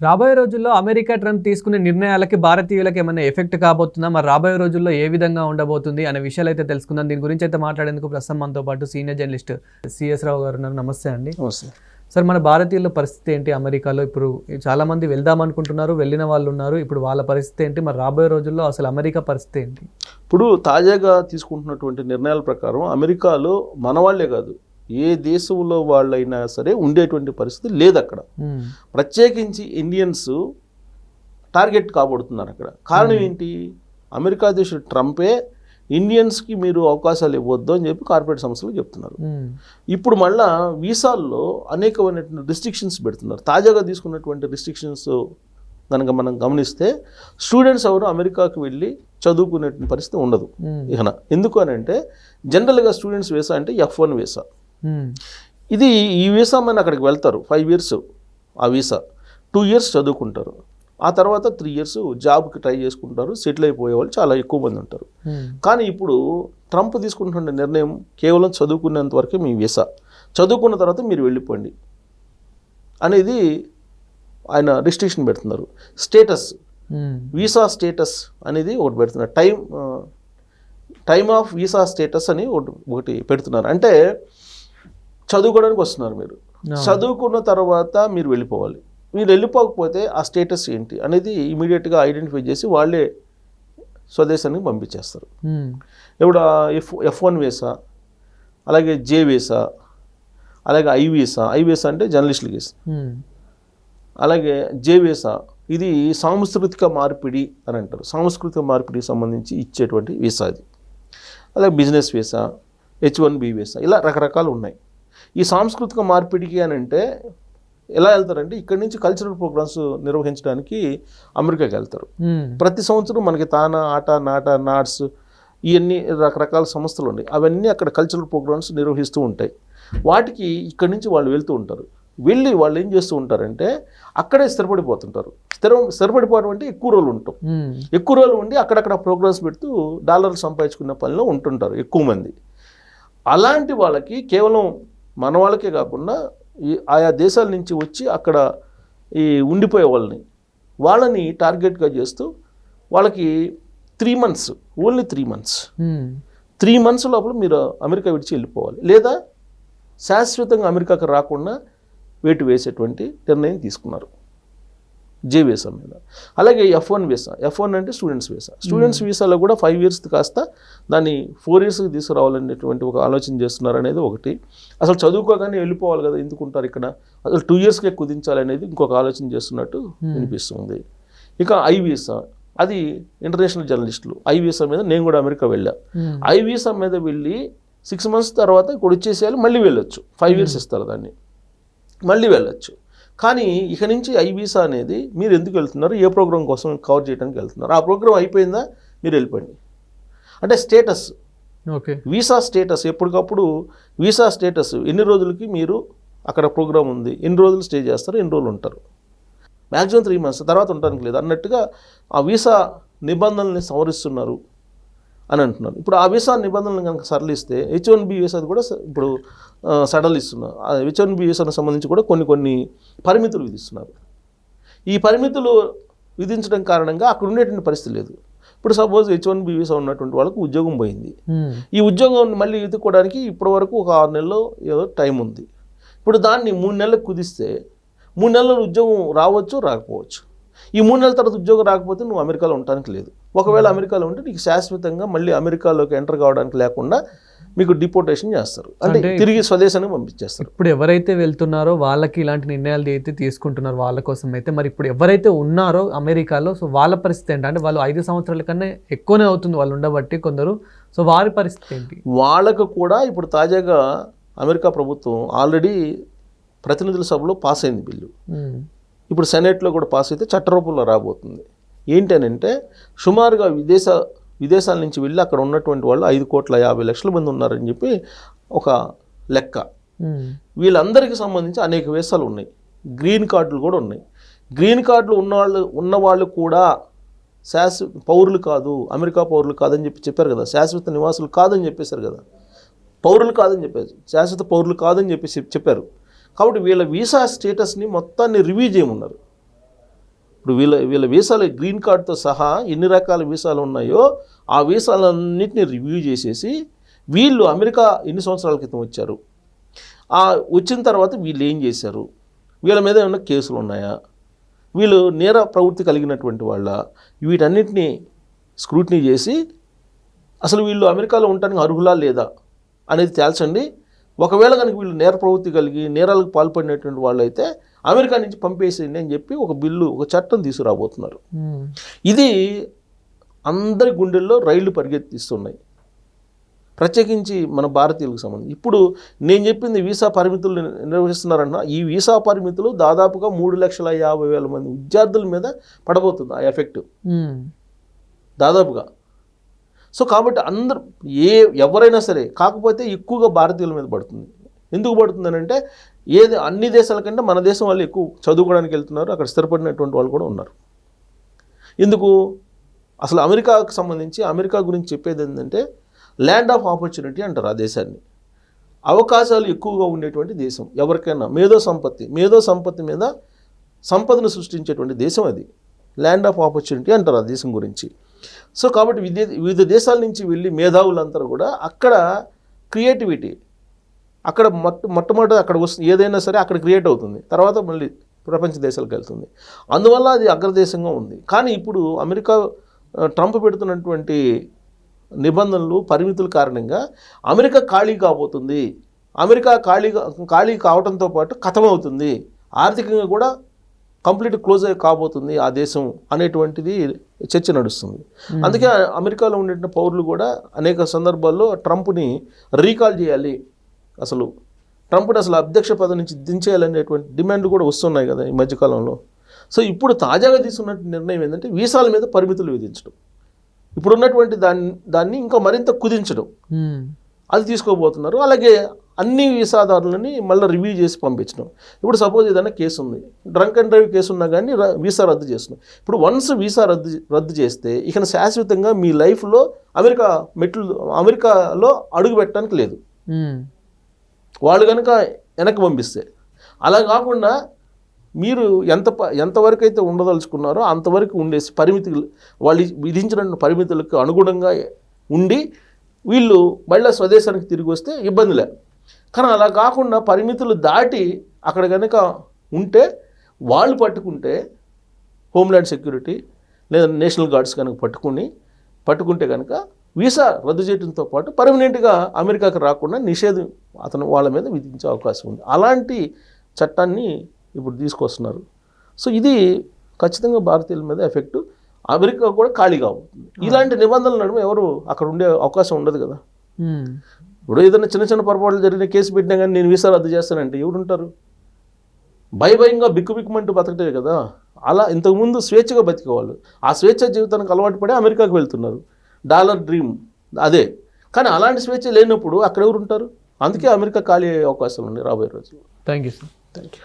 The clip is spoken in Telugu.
రాబోయే రోజుల్లో అమెరికా ట్రంప్ తీసుకునే నిర్ణయాలకి భారతీయులకు ఏమైనా ఎఫెక్ట్ కాబోతుందా? మరి రాబోయే రోజుల్లో ఏ విధంగా ఉండబోతుంది అనే విషయాలు అయితే తెలుసుకుందాం. దీని గురించి అయితే మాట్లాడేందుకు ప్రస్తుతం మనతో పాటు సీనియర్ జర్నలిస్ట్ సిఎస్ రావు గారు ఉన్నారు. నమస్తే అండి. నమస్తే సార్, మన భారతీయుల పరిస్థితి ఏంటి అమెరికాలో? ఇప్పుడు చాలా మంది వెళ్దాం అనుకుంటున్నారు, వెళ్ళిన వాళ్ళు ఉన్నారు. ఇప్పుడు వాళ్ళ పరిస్థితి ఏంటి? మరి రాబోయే రోజుల్లో అసలు అమెరికా పరిస్థితి ఏంటి? ఇప్పుడు తాజాగా తీసుకుంటున్నటువంటి నిర్ణయాల ప్రకారం అమెరికాలో మన వాళ్ళే కాదు, ఏ దేశంలో వాళ్ళైనా సరే ఉండేటువంటి పరిస్థితి లేదు అక్కడ. ప్రత్యేకించి ఇండియన్స్ టార్గెట్ కాబడుతున్నారు అక్కడ. కారణం ఏంటి? అమెరికా అధ్యక్షుడు ట్రంపే ఇండియన్స్కి మీరు అవకాశాలు ఇవ్వద్దు అని చెప్పి కార్పొరేట్ సంస్థలు చెప్తున్నారు. ఇప్పుడు మళ్ళా వీసాల్లో అనేకమైనటువంటి రిస్ట్రిక్షన్స్ పెడుతున్నారు. తాజాగా తీసుకున్నటువంటి రిస్ట్రిక్షన్స్ కనుక మనం గమనిస్తే స్టూడెంట్స్ ఎవరు అమెరికాకు వెళ్ళి చదువుకునేటువంటి పరిస్థితి ఉండదు ఇకన. ఎందుకు అని అంటే జనరల్గా స్టూడెంట్స్ వీసా అంటే F1 వీసా. ఇది ఈ వీసా మన అక్కడికి వెళ్తారు, 5 years ఆ వీసా, 2 years చదువుకుంటారు, ఆ తర్వాత 3 years జాబ్కి ట్రై చేసుకుంటారు, సెటిల్ అయిపోయే వాళ్ళు చాలా ఎక్కువ మంది ఉంటారు. కానీ ఇప్పుడు ట్రంప్ తీసుకుంటున్న నిర్ణయం కేవలం చదువుకునేంత వరకే మీ వీసా, చదువుకున్న తర్వాత మీరు వెళ్ళిపోండి అనేది ఆయన రిస్ట్రిక్షన్ పెడుతున్నారు. స్టేటస్, వీసా స్టేటస్ అనేది ఒకటి పెడుతున్నారు. టైమ్ ఆఫ్ వీసా స్టేటస్ అని ఒకటి పెడుతున్నారు. అంటే చదువుకోవడానికి వస్తున్నారు, మీరు చదువుకున్న తర్వాత మీరు వెళ్ళిపోవాలి. మీరు వెళ్ళిపోకపోతే ఆ స్టేటస్ ఏంటి అనేది ఇమీడియట్గా ఐడెంటిఫై చేసి వాళ్ళే స్వదేశానికి పంపించేస్తారు. ఇప్పుడు F1 వీసా, అలాగే J వీసా, అలాగే I వీసా. I వీసా అంటే జర్నలిస్టుల వీసా. అలాగే J వీసా ఇది సాంస్కృతిక మార్పిడి అని అంటారు. సాంస్కృతిక మార్పిడికి సంబంధించి ఇచ్చేటువంటి వీసా అది. అలాగే బిజినెస్ వీసా, H1B వీసా, ఇలా రకరకాలు ఉన్నాయి. ఈ సాంస్కృతిక మార్పిడికి అని అంటే ఎలా వెళ్తారంటే ఇక్కడి నుంచి కల్చరల్ ప్రోగ్రామ్స్ నిర్వహించడానికి అమెరికాకి వెళ్తారు. ప్రతి సంవత్సరం మనకి తానా, ఆట, నాట, నాట్స్ ఇవన్నీ రకరకాల సంస్థలు ఉన్నాయి. అవన్నీ అక్కడ కల్చరల్ ప్రోగ్రామ్స్ నిర్వహిస్తూ ఉంటాయి. వాటికి ఇక్కడి నుంచి వాళ్ళు వెళ్తూ ఉంటారు. వెళ్ళి వాళ్ళు ఏం చేస్తూ ఉంటారంటే అక్కడే స్థిరపడిపోతుంటారు. స్థిరపడిపోవడం అంటే ఎక్కువ రోజులు ఉంటాం. ఎక్కువ రోజులు ఉండి అక్కడక్కడ ప్రోగ్రామ్స్ పెడుతూ డాలర్లు సంపాదించుకునే పనిలో ఉంటుంటారు ఎక్కువ మంది. అలాంటి వాళ్ళకి కేవలం మన వాళ్ళకే కాకుండా ఆయా దేశాల నుంచి వచ్చి అక్కడ ఈ ఉండిపోయే వాళ్ళని టార్గెట్గా చేస్తూ వాళ్ళకి 3 months, ఓన్లీ 3 months, 3 months లోపల మీరు అమెరికా విడిచి వెళ్ళిపోవాలి, లేదా శాశ్వతంగా అమెరికాకు రాకుండా వేటు వేసేటువంటి నిర్ణయం తీసుకున్నారు J వీసా మీద. అలాగే F1 వీసా. F1 అంటే స్టూడెంట్స్ వీసా. స్టూడెంట్స్ వీసాలో కూడా 5 years కాస్త దాన్ని 4 yearsకి తీసుకురావాలనేటువంటి ఒక ఆలోచన చేస్తున్నారు అనేది ఒకటి. అసలు చదువుకోగానే వెళ్ళిపోవాలి కదా, ఎందుకుంటారు ఇక్కడ, అసలు 2 yearsకే కుదించాలనేది ఇంకొక ఆలోచన చేస్తున్నట్టు వినిపిస్తుంది. ఇక I వీసా, అది ఇంటర్నేషనల్ జర్నలిస్టులు. I వీసా మీద నేను కూడా అమెరికా వెళ్ళా. I వీసా మీద వెళ్ళి 6 months తర్వాత ఇక్కడ వచ్చేసేయాలి, మళ్ళీ వెళ్ళొచ్చు. 5 years ఇస్తారు దాన్ని, మళ్ళీ వెళ్ళొచ్చు. కానీ ఇక నుంచి I వీసా అనేది మీరు ఎందుకు వెళ్తున్నారు, ఏ ప్రోగ్రామ్ కోసం కవర్ చేయడానికి వెళ్తున్నారు, ఆ ప్రోగ్రామ్ అయిపోయిందా మీరు వెళ్ళిపోండి అంటే స్టేటస్. ఓకే, వీసా స్టేటస్ ఎప్పటికప్పుడు వీసా స్టేటస్, ఎన్ని రోజులకి మీరు అక్కడ ప్రోగ్రామ్ ఉంది, ఎన్ని రోజులు స్టే చేస్తారు, ఎన్ని రోజులు ఉంటారు, మ్యాక్సిమం 3 months, తర్వాత ఉండడానికి లేదు అన్నట్టుగా ఆ వీసా నిబంధనల్ని సవరిస్తున్నారు అని అంటున్నారు. ఇప్పుడు ఆ వీసా నిబంధనలు కనుక సరళిస్తే H1B వీసా కూడా ఇప్పుడు సడలిస్తున్నారు. ఆ H1B వీసాకు సంబంధించి కూడా కొన్ని పరిమితులు విధిస్తున్నారు. ఈ పరిమితులు విధించడం కారణంగా అక్కడ ఉండేటువంటి పరిస్థితి లేదు. ఇప్పుడు సపోజ్ H1B వీసా ఉన్నటువంటి వాళ్ళకు ఉద్యోగం పోయింది. ఈ ఉద్యోగం మళ్ళీ ఎదుర్కోవడానికి ఇప్పటి వరకు ఒక 6 నెలలు ఏదో టైం ఉంది. ఇప్పుడు దాన్ని 3 నెలలకు కుదిస్తే 3 నెలల ఉద్యోగం రావచ్చు, రాకపోవచ్చు. ఈ 3 నెలల తర్వాత ఉద్యోగం రాకపోతే నువ్వు అమెరికాలో ఉండడానికి లేదు. ఒకవేళ అమెరికాలో ఉంటే నీకు శాశ్వతంగా మళ్ళీ అమెరికాలోకి ఎంటర్ కావడానికి లేకుండా మీకు డిపోర్టేషన్ చేస్తారు, అంటే తిరిగి స్వదేశానికి పంపించేస్తారు. ఇప్పుడు ఎవరైతే వెళ్తున్నారో వాళ్ళకి ఇలాంటి నిర్ణయాలు అయితే తీసుకుంటున్నారు వాళ్ళ కోసం అయితే, మరి ఇప్పుడు ఎవరైతే ఉన్నారో అమెరికాలో, సో వాళ్ళ పరిస్థితి ఏంటంటే వాళ్ళు 5 సంవత్సరాల కన్నా ఎక్కువనే అవుతుంది వాళ్ళు ఉండబట్టి కొందరు, సో వారి పరిస్థితి ఏంటి? వాళ్ళకు కూడా ఇప్పుడు తాజాగా అమెరికా ప్రభుత్వం ఆల్రెడీ ప్రతినిధుల సభలో పాస్ అయింది బిల్లు. ఇప్పుడు సెనేట్లో కూడా పాస్ అయితే చట్టరూపంలో రాబోతుంది. ఏంటనంటే సుమారుగా విదేశాల నుంచి వెళ్ళి అక్కడ ఉన్నటువంటి వాళ్ళు 5,50,00,000 మంది ఉన్నారని చెప్పి ఒక లెక్క. వీళ్ళందరికీ సంబంధించి అనేక వీసాలు ఉన్నాయి, గ్రీన్ కార్డులు కూడా ఉన్నాయి. గ్రీన్ కార్డులు ఉన్నవాళ్ళు కూడా శాశ్వత పౌరులు కాదు, అమెరికా పౌరులు కాదని చెప్పారు కదా, శాశ్వత నివాసులు కాదని చెప్పేశారు కదా, పౌరులు కాదని చెప్పారు, శాశ్వత పౌరులు కాదని చెప్పేసి చెప్పారు. కాబట్టి వీళ్ళ వీసా స్టేటస్ని మొత్తాన్ని రివ్యూ చేయమన్నారు. ఇప్పుడు వీళ్ళ వీసాలు గ్రీన్ కార్డ్తో సహా ఎన్ని రకాల వీసాలు ఉన్నాయో ఆ వీసాలన్నింటినీ రివ్యూ చేసేసి వీళ్ళు అమెరికా ఎన్ని సంవత్సరాల క్రితం వచ్చారు, వచ్చిన తర్వాత వీళ్ళు ఏం చేశారు, వీళ్ళ మీద ఏమైనా కేసులు ఉన్నాయా, వీళ్ళు నేర ప్రవృత్తి కలిగినటువంటి వాళ్ళ, వీటన్నిటినీ స్క్రూటినీ చేసి అసలు వీళ్ళు అమెరికాలో ఉండడానికి అర్హులా లేదా అనేది తేల్చండి. ఒకవేళ కనుక వీళ్ళు నేర ప్రవృత్తి కలిగి నేరాలకు పాల్పడినటువంటి వాళ్ళు అయితే అమెరికా నుంచి పంపేసేయండి అని చెప్పి ఒక చట్టం తీసుకురాబోతున్నారు. ఇది అందరి గుండెల్లో రైళ్లు పరిగెత్తిస్తున్నాయి, ప్రత్యేకించి మన భారతీయులకు సంబంధించి. ఇప్పుడు నేను చెప్పింది వీసా పరిమితులు నిర్వహిస్తున్నారన్న ఈ వీసా పరిమితులు దాదాపుగా 3,50,000 మంది విద్యార్థుల మీద పడబోతుంది ఆ ఎఫెక్ట్ దాదాపుగా. సో కాబట్టి అందరూ ఎవరైనా సరే, కాకపోతే ఎక్కువగా భారతీయుల మీద పడుతుంది. ఎందుకు పడుతుంది అని అంటే అన్ని దేశాల కంటే మన దేశం వాళ్ళు ఎక్కువ చదువుకోవడానికి వెళ్తున్నారు, అక్కడ స్థిరపడినటువంటి వాళ్ళు కూడా ఉన్నారు. ఎందుకు అసలు అమెరికాకు సంబంధించి అమెరికా గురించి చెప్పేది ఏంటంటే ల్యాండ్ ఆఫ్ ఆపర్చునిటీ అంటారు ఆ దేశాన్ని. అవకాశాలు ఎక్కువగా ఉండేటువంటి దేశం, ఎవరికైనా మేధో సంపత్తి మీద సంపదను సృష్టించేటువంటి దేశం అది. ల్యాండ్ ఆఫ్ ఆపర్చునిటీ అంటారు ఆ దేశం గురించి. సో కాబట్టి వివిధ దేశాల నుంచి వెళ్ళి మేధావులందరూ కూడా అక్కడ క్రియేటివిటీ అక్కడ మొట్టమొదటి అక్కడ వస్తుంది, ఏదైనా సరే అక్కడ క్రియేట్ అవుతుంది, తర్వాత మళ్ళీ ప్రపంచ దేశాలకు వెళ్తుంది. అందువల్ల అది అగ్రదేశంగా ఉంది. కానీ ఇప్పుడు ట్రంప్ పెడుతున్నటువంటి నిబంధనలు పరిమితుల కారణంగా అమెరికా ఖాళీ కాబోతుంది. అమెరికా ఖాళీ కావడంతో పాటు ఖతమవుతుంది, ఆర్థికంగా కూడా కంప్లీట్ క్లోజ్ కాబోతుంది ఆ దేశం అనేటువంటిది చర్చ నడుస్తుంది. అందుకే అమెరికాలో ఉండే పౌరులు కూడా అనేక సందర్భాల్లో ట్రంప్ని రీకాల్ చేయాలి, ట్రంప్ని అసలు అధ్యక్ష పదవి నుంచి దించేయాలనేటువంటి డిమాండ్ కూడా వస్తున్నాయి కదా ఈ మధ్యకాలంలో. సో ఇప్పుడు తాజాగా తీసుకున్న నిర్ణయం ఏంటంటే వీసాల మీద పరిమితులు విధించడం, ఇప్పుడున్నటువంటి దాన్ని ఇంకా మరింత కుదించడం, అది తీసుకోబోతున్నారు. అలాగే అన్ని వీసాదారులని మళ్ళీ రివ్యూ చేసి పంపించడం. ఇప్పుడు సపోజ్ ఏదైనా కేసు ఉంది, డ్రంక్ అండ్ డ్రైవ్ కేసు ఉన్నా కానీ వీసా రద్దు చేస్తున్నాం. ఇప్పుడు వన్స్ వీసా రద్దు చేస్తే ఇక శాశ్వతంగా మీ లైఫ్లో అమెరికాలో అడుగు పెట్టడానికి లేదు, వాళ్ళు కనుక వెనక్కి పంపిస్తే. అలా కాకుండా మీరు ఎంతవరకు అయితే ఉండదలుచుకున్నారో అంతవరకు ఉండేసి వాళ్ళు విధించిన పరిమితులకు అనుగుణంగా ఉండి వీళ్ళు మళ్ళీ స్వదేశానికి తిరిగి వస్తే ఇబ్బందిలే. కానీ అలా కాకుండా పరిమితులు దాటి అక్కడ కనుక ఉంటే వాళ్ళు పట్టుకుంటే హోమ్ల్యాండ్ సెక్యూరిటీ లేదా నేషనల్ గార్డ్స్ కనుక పట్టుకుంటే కనుక వీసా రద్దు చేయడంతో పాటు పర్మనెంట్గా అమెరికాకి రాకుండా నిషేధం వాళ్ళ మీద విధించే అవకాశం ఉంది. అలాంటి చట్టాన్ని ఇప్పుడు తీసుకొస్తున్నారు. సో ఇది ఖచ్చితంగా భారతీయుల మీద ఎఫెక్ట్, అమెరికా కూడా ఖాళీగా అవుతుంది. ఇలాంటి నిబంధనల నడుమ ఎవరు అక్కడ ఉండే అవకాశం ఉండదు కదా. ఇప్పుడు ఏదైనా చిన్న పొరపాట్లు జరిగిన కేసు పెట్టినా కానీ నేను వీసా రద్దు చేస్తానంటే ఎవరుంటారు? భయంగా బిక్కుబిక్కుమంటూ బతకటే కదా. అలా ఇంతకుముందు స్వేచ్ఛగా బతికేవాళ్ళు ఆ స్వేచ్ఛ జీవితానికి అలవాటు పడి అమెరికాకు వెళ్తున్నారు, డాలర్ డ్రీమ్ అదే. కానీ అలాంటి స్వేచ్ఛ లేనప్పుడు అక్కడ ఎవరు ఉంటారు? అందుకే అమెరికా ఖాళీ అయ్యే అవకాశాలు ఉన్నాయి రాబోయే రోజుల్లో. Thank you sir. Thank you.